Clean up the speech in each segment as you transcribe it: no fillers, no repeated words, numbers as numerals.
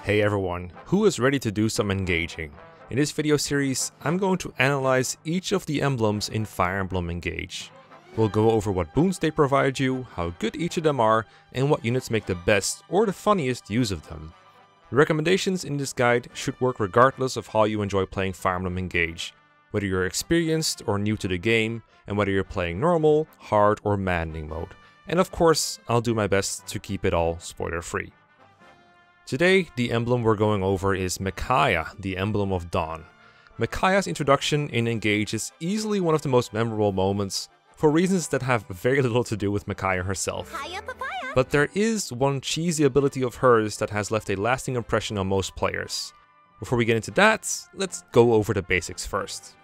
Hey everyone, who is ready to do some engaging? In this video series, I'm going to analyze each of the emblems in Fire Emblem Engage. We'll go over what boons they provide you, how good each of them are, and what units make the best or the funniest use of them. The recommendations in this guide should work regardless of how you enjoy playing Fire Emblem Engage, whether you're experienced or new to the game, and whether you're playing normal, hard, or maddening mode. And of course, I'll do my best to keep it all spoiler free. Today, the emblem we're going over is Micaiah, the Emblem of Dawn. Micaiah's introduction in Engage is easily one of the most memorable moments, for reasons that have very little to do with Micaiah herself. But there is one cheesy ability of hers that has left a lasting impression on most players. Before we get into that, let's go over the basics first.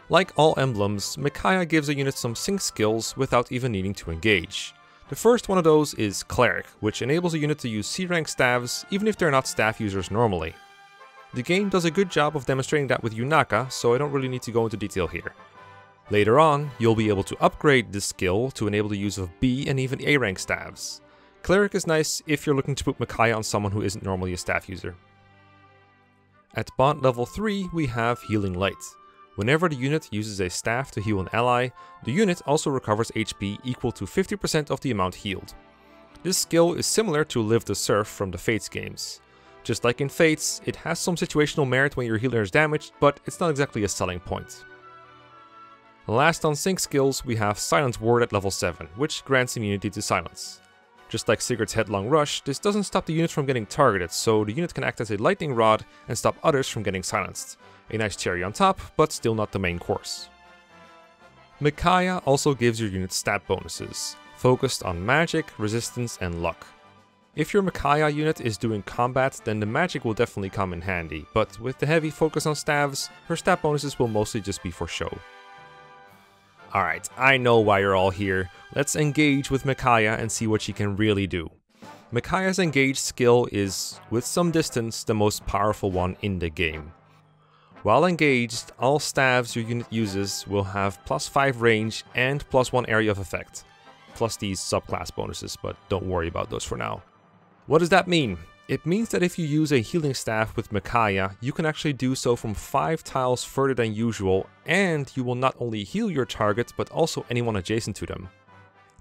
Like all emblems, Micaiah gives a unit some sync skills without even needing to engage. The first one of those is Cleric, which enables a unit to use C-rank staves even if they're not staff users normally. The game does a good job of demonstrating that with Yunaka, so I don't really need to go into detail here. Later on, you'll be able to upgrade this skill to enable the use of B and even A-rank staves. Cleric is nice if you're looking to put Micaiah on someone who isn't normally a staff user. At bond level 3, we have Healing Light. Whenever the unit uses a staff to heal an ally, the unit also recovers HP equal to 50% of the amount healed. This skill is similar to Live the Surf from the Fates games. Just like in Fates, it has some situational merit when your healer is damaged, but it's not exactly a selling point. Last on sync skills, we have Silent Ward at level 7, which grants immunity to silence. Just like Sigurd's Headlong Rush, this doesn't stop the unit from getting targeted, so the unit can act as a lightning rod and stop others from getting silenced. A nice cherry on top, but still not the main course. Micaiah also gives your unit stat bonuses, focused on magic, resistance, and luck. If your Micaiah unit is doing combat, then the magic will definitely come in handy, but with the heavy focus on staves, her stat bonuses will mostly just be for show. Alright, I know why you're all here. Let's engage with Micaiah and see what she can really do. Micaiah's engage skill is, with some distance, the most powerful one in the game. While engaged, all staves your unit uses will have +5 range and +1 area of effect, plus these subclass bonuses, but don't worry about those for now. What does that mean? It means that if you use a healing staff with Micaiah, you can actually do so from 5 tiles further than usual, and you will not only heal your target, but also anyone adjacent to them.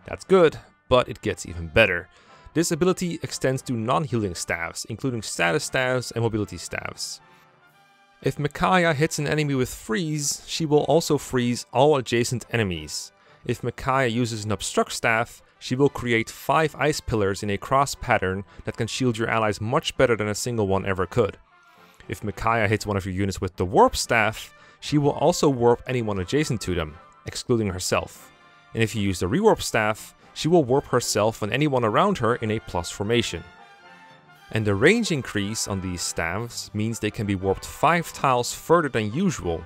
That's good, but it gets even better. This ability extends to non-healing staves, including status staves and mobility staves. If Micaiah hits an enemy with freeze, she will also freeze all adjacent enemies. If Micaiah uses an obstruct staff, she will create 5 ice pillars in a cross pattern that can shield your allies much better than a single one ever could. If Micaiah hits one of your units with the warp staff, she will also warp anyone adjacent to them, excluding herself. And if you use the rewarp staff, she will warp herself and anyone around her in a plus formation. And the range increase on these staves means they can be warped 5 tiles further than usual.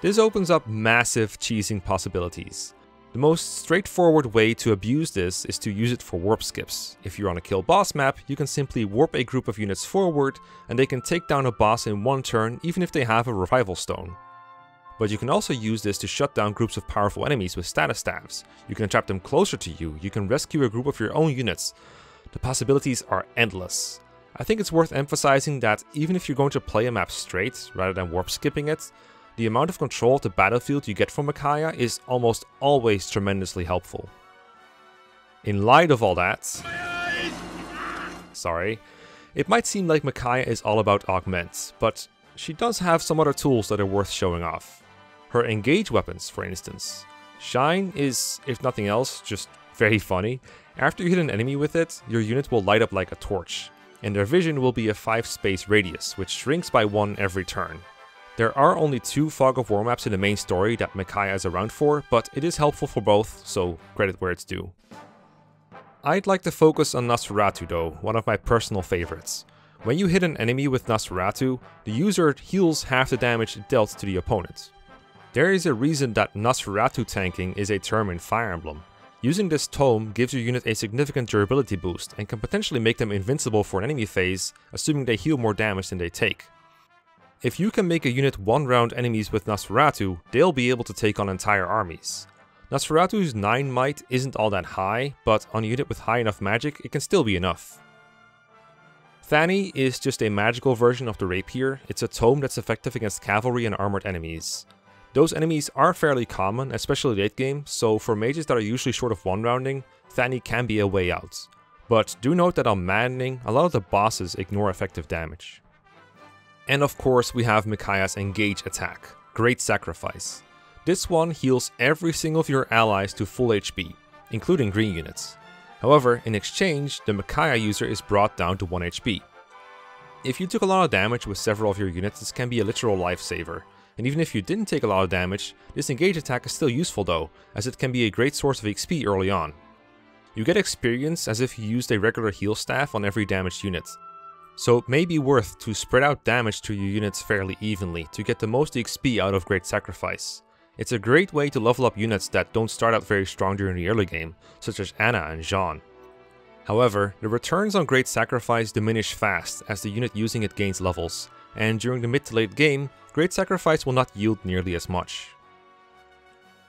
This opens up massive cheesing possibilities. The most straightforward way to abuse this is to use it for warp skips. If you're on a kill boss map, you can simply warp a group of units forward and they can take down a boss in one turn even if they have a revival stone. But you can also use this to shut down groups of powerful enemies with status staves. You can trap them closer to you, you can rescue a group of your own units. The possibilities are endless. I think it's worth emphasizing that even if you're going to play a map straight rather than warp skipping it, the amount of control of the battlefield you get from Micaiah is almost always tremendously helpful. In light of all that, it might seem like Micaiah is all about augments, but she does have some other tools that are worth showing off. Her engage weapons, for instance. Shine is, if nothing else, just very funny. After you hit an enemy with it, your unit will light up like a torch, and their vision will be a 5 space radius, which shrinks by 1 every turn. There are only 2 Fog of War maps in the main story that Micaiah is around for, but it is helpful for both, so credit where it's due. I'd like to focus on Nosferatu though, one of my personal favorites. When you hit an enemy with Nosferatu, the user heals half the damage dealt to the opponent. There is a reason that Nosferatu tanking is a term in Fire Emblem. Using this tome gives your unit a significant durability boost and can potentially make them invincible for an enemy phase, assuming they heal more damage than they take. If you can make a unit one-round enemies with Nosferatu, they'll be able to take on entire armies. Nosferatu's 9 might isn't all that high, but on a unit with high enough magic, it can still be enough. Thani is just a magical version of the rapier. It's a tome that's effective against cavalry and armored enemies. Those enemies are fairly common, especially late game, so for mages that are usually short of one rounding, Thani can be a way out. But do note that on maddening, a lot of the bosses ignore effective damage. And of course we have Micaiah's Engage attack, Great Sacrifice. This one heals every single of your allies to full HP, including green units. However, in exchange, the Micaiah user is brought down to 1 HP. If you took a lot of damage with several of your units, this can be a literal lifesaver. And even if you didn't take a lot of damage, this Engage attack is still useful though, as it can be a great source of XP early on. You get experience as if you used a regular heal staff on every damaged unit. So it may be worth to spread out damage to your units fairly evenly to get the most XP out of Great Sacrifice. It's a great way to level up units that don't start out very strong during the early game, such as Anna and Jean. However, the returns on Great Sacrifice diminish fast as the unit using it gains levels, and during the mid to late game, Great Sacrifice will not yield nearly as much.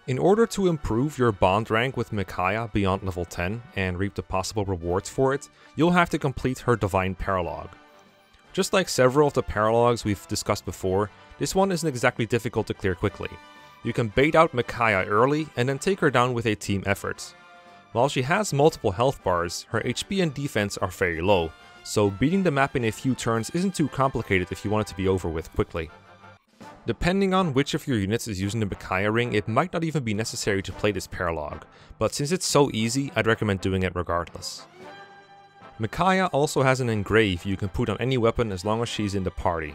In order to improve your bond rank with Micaiah beyond level 10 and reap the possible rewards for it, you'll have to complete her Divine Paralogue. Just like several of the Paralogues we've discussed before, this one isn't exactly difficult to clear quickly. You can bait out Micaiah early and then take her down with a team effort. While she has multiple health bars, her HP and defense are very low, so beating the map in a few turns isn't too complicated if you want it to be over with quickly. Depending on which of your units is using the Micaiah ring, it might not even be necessary to play this Paralogue, but since it's so easy, I'd recommend doing it regardless. Micaiah also has an engrave you can put on any weapon as long as she's in the party.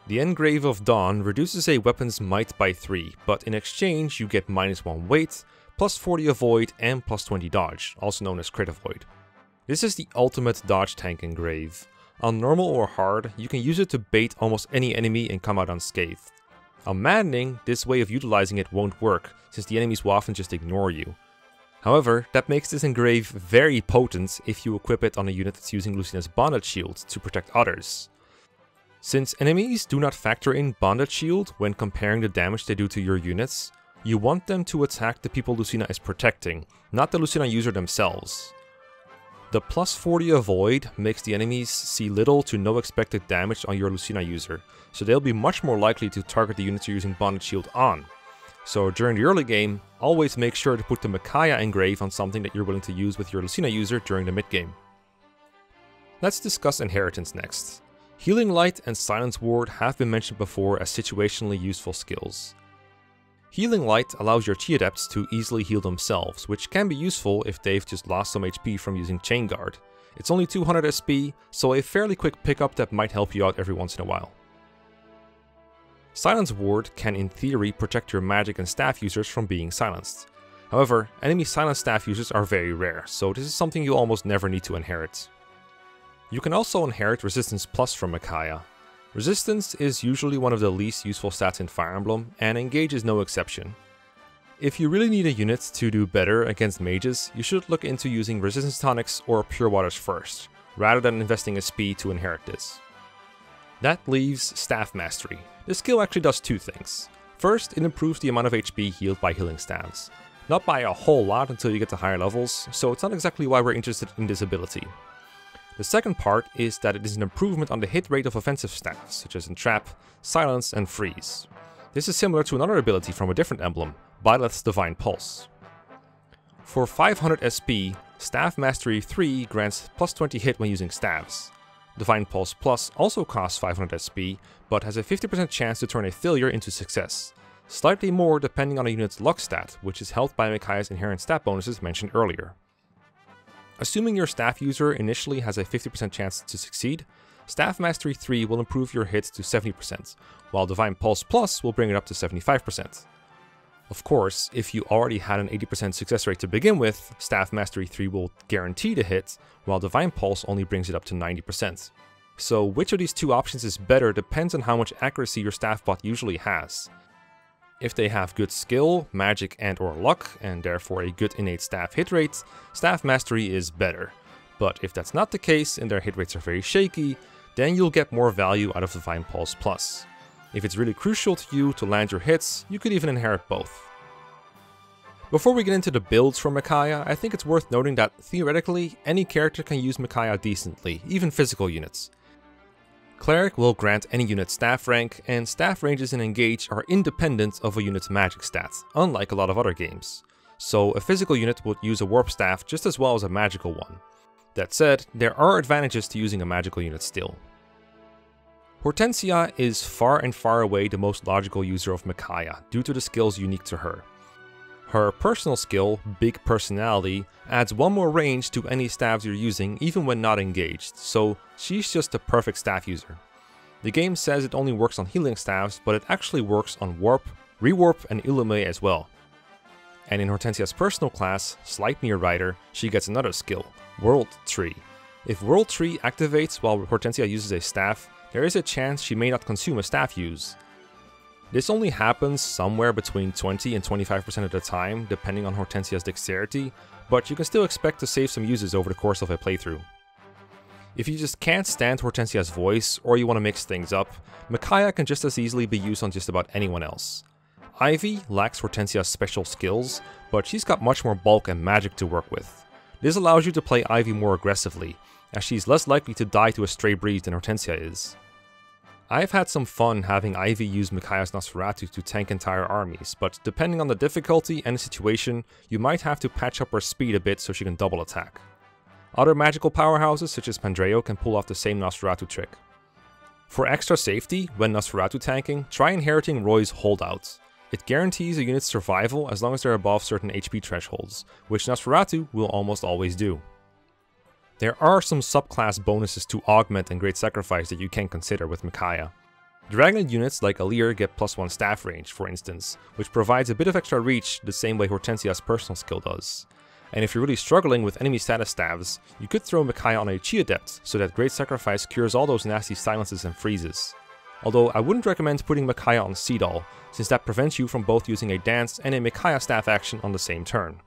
The Engrave of Dawn reduces a weapon's might by 3, but in exchange you get -1 weight, +40 avoid, and +20 dodge, also known as crit avoid. This is the ultimate dodge tank engrave. On normal or hard, you can use it to bait almost any enemy and come out unscathed. On maddening, this way of utilizing it won't work, since the enemies will often just ignore you. However, that makes this engrave very potent if you equip it on a unit that's using Lucina's bonded shield to protect others. Since enemies do not factor in bonded shield when comparing the damage they do to your units, you want them to attack the people Lucina is protecting, not the Lucina user themselves. The +40 avoid makes the enemies see little to no expected damage on your Lucina user, so they'll be much more likely to target the units you're using bonded shield on. So during the early game, always make sure to put the Micaiah engrave on something that you're willing to use with your Lucina user during the mid game. Let's discuss inheritance next. Healing Light and Silence Ward have been mentioned before as situationally useful skills. Healing Light allows your Chi Adepts to easily heal themselves, which can be useful if they've just lost some HP from using Chain Guard. It's only 200 SP, so a fairly quick pickup that might help you out every once in a while. Silence Ward can in theory protect your magic and staff users from being silenced. However, enemy silence staff users are very rare, so this is something you almost never need to inherit. You can also inherit Resistance Plus from Micaiah. Resistance is usually one of the least useful stats in Fire Emblem, and Engage is no exception. If you really need a unit to do better against mages, you should look into using Resistance Tonics or Pure Waters first, rather than investing SP to inherit this. That leaves Staff Mastery. This skill actually does two things. First, it improves the amount of HP healed by healing staves. Not by a whole lot until you get to higher levels, so it's not exactly why we're interested in this ability. The second part is that it is an improvement on the hit rate of offensive staffs, such as Entrap, Silence, and Freeze. This is similar to another ability from a different emblem, Byleth's Divine Pulse. For 500 SP, Staff Mastery 3 grants +20 hit when using staves. Divine Pulse Plus also costs 500 SP, but has a 50% chance to turn a failure into success. Slightly more depending on a unit's luck stat, which is helped by Micaiah's inherent stat bonuses mentioned earlier. Assuming your staff user initially has a 50% chance to succeed, Staff Mastery 3 will improve your hits to 70%, while Divine Pulse Plus will bring it up to 75%. Of course, if you already had an 80% success rate to begin with, Staff Mastery 3 will guarantee the hit, while Divine Pulse only brings it up to 90%. So which of these two options is better depends on how much accuracy your staff bot usually has. If they have good skill, magic and/or luck, and therefore a good innate staff hit rate, Staff Mastery is better. But if that's not the case and their hit rates are very shaky, then you'll get more value out of Divine Pulse Plus. If it's really crucial to you to land your hits, you could even inherit both. Before we get into the builds for Micaiah, I think it's worth noting that theoretically, any character can use Micaiah decently, even physical units. Cleric will grant any unit staff rank, and staff ranges in Engage are independent of a unit's magic stats, unlike a lot of other games. So a physical unit would use a warp staff just as well as a magical one. That said, there are advantages to using a magical unit still. Hortensia is far and far away the most logical user of Micaiah, due to the skills unique to her. Her personal skill, Big Personality, adds one more range to any staffs you're using even when not engaged, so she's just the perfect staff user. The game says it only works on healing staffs, but it actually works on Warp, Rewarp and Illume as well. And in Hortensia's personal class, Sleipnir Rider, she gets another skill, World Tree. If World Tree activates while Hortensia uses a staff, there is a chance she may not consume a staff use. This only happens somewhere between 20 and 25% of the time, depending on Hortensia's dexterity, but you can still expect to save some uses over the course of a playthrough. If you just can't stand Hortensia's voice, or you want to mix things up, Micaiah can just as easily be used on just about anyone else. Ivy lacks Hortensia's special skills, but she's got much more bulk and magic to work with. This allows you to play Ivy more aggressively, as she's less likely to die to a stray breeze than Hortensia is. I've had some fun having Ivy use Micaiah's Nosferatu to tank entire armies, but depending on the difficulty and the situation, you might have to patch up her speed a bit so she can double attack. Other magical powerhouses such as Pandreo can pull off the same Nosferatu trick. For extra safety, when Nosferatu tanking, try inheriting Roy's Holdout. It guarantees a unit's survival as long as they're above certain HP thresholds, which Nosferatu will almost always do. There are some subclass bonuses to Augment and Great Sacrifice that you can consider with Micaiah. Dragon units like Alir get +1 staff range, for instance, which provides a bit of extra reach the same way Hortensia's personal skill does. And if you're really struggling with enemy status staves, you could throw Micaiah on a Chi Adept so that Great Sacrifice cures all those nasty silences and freezes. Although I wouldn't recommend putting Micaiah on Seedall, since that prevents you from both using a dance and a Micaiah staff action on the same turn.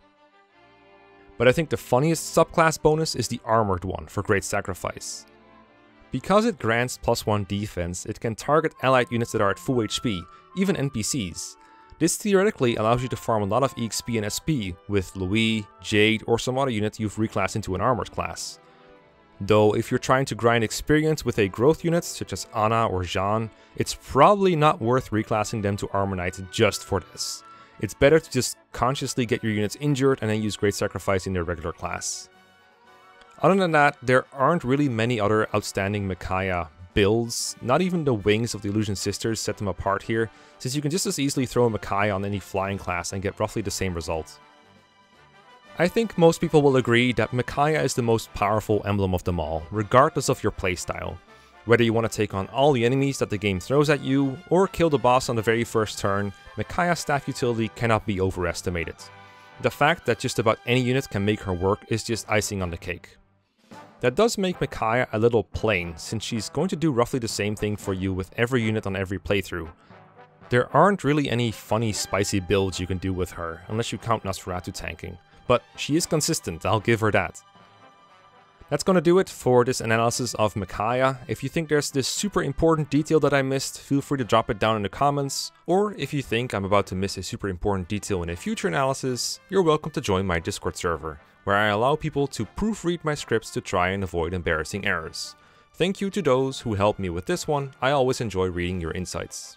But I think the funniest subclass bonus is the Armored one for Great Sacrifice. Because it grants +1 defense, it can target allied units that are at full HP, even NPCs. This theoretically allows you to farm a lot of EXP and SP with Louis, Jade, or some other unit you've reclassed into an Armored class. Though if you're trying to grind experience with a growth unit such as Anna or Jean, it's probably not worth reclassing them to Armor Knights just for this. It's better to just consciously get your units injured and then use Great Sacrifice in their regular class. Other than that, there aren't really many other outstanding Micaiah builds. Not even the Wings of the Illusion Sisters set them apart here, since you can just as easily throw a Micaiah on any flying class and get roughly the same result. I think most people will agree that Micaiah is the most powerful emblem of them all, regardless of your playstyle. Whether you want to take on all the enemies that the game throws at you, or kill the boss on the very first turn, Micaiah's staff utility cannot be overestimated. The fact that just about any unit can make her work is just icing on the cake. That does make Micaiah a little plain, since she's going to do roughly the same thing for you with every unit on every playthrough. There aren't really any funny spicy builds you can do with her, unless you count Nosferatu tanking, but she is consistent, I'll give her that. That's gonna do it for this analysis of Micaiah. If you think there's this super important detail that I missed, feel free to drop it down in the comments, or if you think I'm about to miss a super important detail in a future analysis, you're welcome to join my Discord server, where I allow people to proofread my scripts to try and avoid embarrassing errors. Thank you to those who helped me with this one, I always enjoy reading your insights.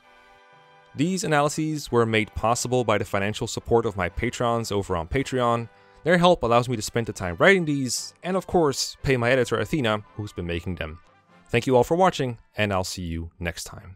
These analyses were made possible by the financial support of my patrons over on Patreon. Their help allows me to spend the time writing these, and of course, pay my editor Athena, who's been making them. Thank you all for watching, and I'll see you next time.